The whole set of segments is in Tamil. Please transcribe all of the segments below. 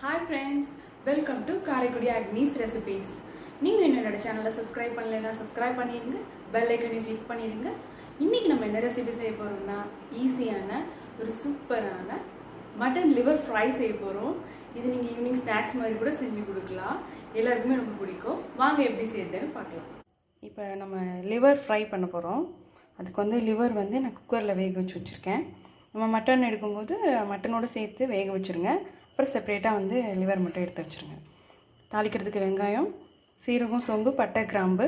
Hi friends, welcome to Karaikudi Agni's Recipes. நீங்க என்னோட சேனலை சப்ஸ்கிரைப் பண்ணலைன்னா சப்ஸ்கிரைப் பண்ணிருங்க, பெல் ஐகானை கிளிக் பண்ணிருங்க. இன்னைக்கு நம்ம என்ன ரெசிபி செய்ய போறோம்னா ஈஸியான ஒரு சூப்பரான மட்டன் லிவர் ஃப்ரை செய்ய போறோம். இது நீங்க ஈவினிங் ஸ்நாக்ஸ் மாதிரி கூட செஞ்சு கொடுக்கலாம். எல்லாருக்குமே ரொம்ப பிடிக்கும். வாங்க எப்படி செய்யறதுன்னு பார்க்கலாம். இப்போ நம்ம லிவர் ஃப்ரை பண்ண போறோம். அதுக்கு வந்து லிவர் வந்து நான் குக்கரில் வேக வச்சு வச்சுருக்கேன். நம்ம மட்டன் எடுக்கும்போது மட்டனோடு சேர்த்து வேக வச்சுருங்க. அப்புறம் செப்பரேட்டாக வந்து லிவர் மட்டும் எடுத்து வச்சுருங்க. தாளிக்கிறதுக்கு வெங்காயம், சீரகம், சோம்பு, பட்டை, கிராம்பு,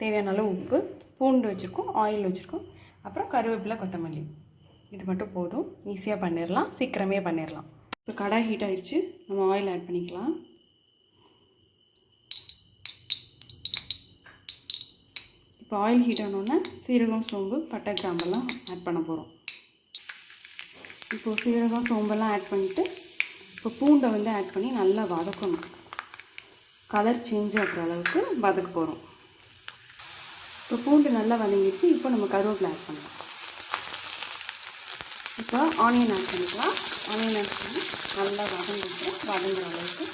தேவையான அளவு உப்பு, பூண்டு வச்சுருக்கோம், ஆயில் வச்சுருக்கோம், அப்புறம் கருவேப்பிலை, கொத்தமல்லி. இது மட்டும் போதும். ஈஸியாக பண்ணிடலாம், சீக்கிரமே பண்ணிடலாம். இப்போ கடாய் ஹீட் ஆகிடுச்சு, நம்ம ஆயில் ஆட் பண்ணிக்கலாம். இப்போ ஆயில் ஹீட் ஆனோடனே சீரகம், சோம்பு, பட்டை, கிராம்பெல்லாம் ஆட் பண்ண போகிறோம். இப்போது சீரகம், சோம்பெல்லாம் ஆட் பண்ணிவிட்டு இப்போ பூண்டை வந்து ஆட் பண்ணி நல்லா வதக்கணும். கலர் சேஞ்ச் ஆகிற அளவுக்கு வதக்க போகிறோம். இப்போ பூண்டு நல்லா வதங்கிடுச்சு. இப்போ நம்ம கருவேப்பிலை ஆட் பண்ணலாம். இப்போ ஆனியன் ஆட் பண்ணிக்கலாம். ஆனியன் ஆட் பண்ணி நல்லா வதங்குற அளவுக்கு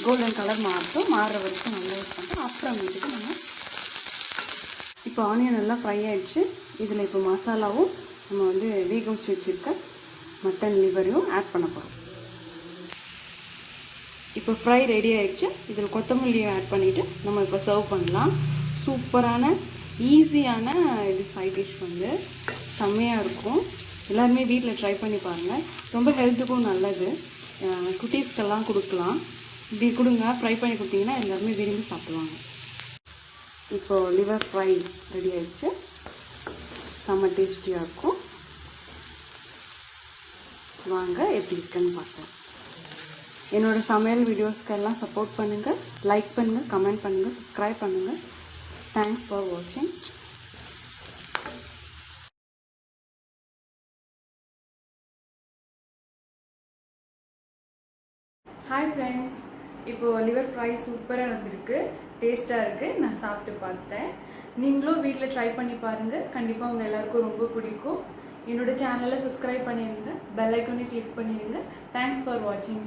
கோல்டன் கலர் மாறுற வரைக்கும் நல்லா யூஸ் பண்ணுறோம். அப்புறம் வந்துட்டு நம்ம இப்போ ஆனியன் நல்லா ஃப்ரை ஆகிடுச்சு. இதில் இப்போ மசாலாவும் நம்ம வந்து வேக வச்சு வச்சுருக்க மட்டன் லிவரையும் ஆட் பண்ண போகிறோம். இப்போ ஃப்ரை ரெடி ஆகிடுச்சு. இதில் கொத்தமல்லியை ஆட் பண்ணிவிட்டு நம்ம இப்போ சர்வ் பண்ணலாம். சூப்பரான ஈஸியான இது சைட் டிஷ் வந்து செம்மையாக இருக்கும். எல்லாருமே வீட்டில் ட்ரை பண்ணி பாருங்கள். ரொம்ப ஹெல்த்துக்கும் நல்லது. குட்டீஸ்க்கெல்லாம் கொடுக்கலாம். இப்படி கொடுங்க, ஃப்ரை பண்ணி கொடுத்தீங்கன்னா எல்லாருமே விரும்பி சாப்பிடுவாங்க. இப்போது லிவர் ஃப்ரை ரெடி ஆகிடுச்சு. செம்ம டேஸ்டியாக இருக்கும். வாங்க எப்படி இருக்குன்னு பார்க்கலாம். என்னோட சமையல் வீடியோஸ்க்கெல்லாம் சப்போர்ட் பண்ணுங்கள், லைக் பண்ணுங்கள், கமெண்ட் பண்ணுங்கள், சப்ஸ்கிரைப் பண்ணுங்கள். தேங்க்ஸ் ஃபார் வாட்சிங். ஹாய் ஃப்ரெண்ட்ஸ், இப்போது லிவர் ஃப்ரை சூப்பராக வந்திருக்கு, டேஸ்ட்டாக இருக்குது. நான் சாப்பிட்டு பார்த்தேன். நீங்களும் வீட்டில் ட்ரை பண்ணி பாருங்கள். கண்டிப்பாக உங்கள் எல்லாருக்கும் ரொம்ப பிடிக்கும். என்னோட சேனலை சப்ஸ்கிரைப் பண்ணிடுங்க, பெல் ஐக்கானை கிளிக் பண்ணிடுங்க. தேங்க்ஸ் ஃபார் வாட்சிங்.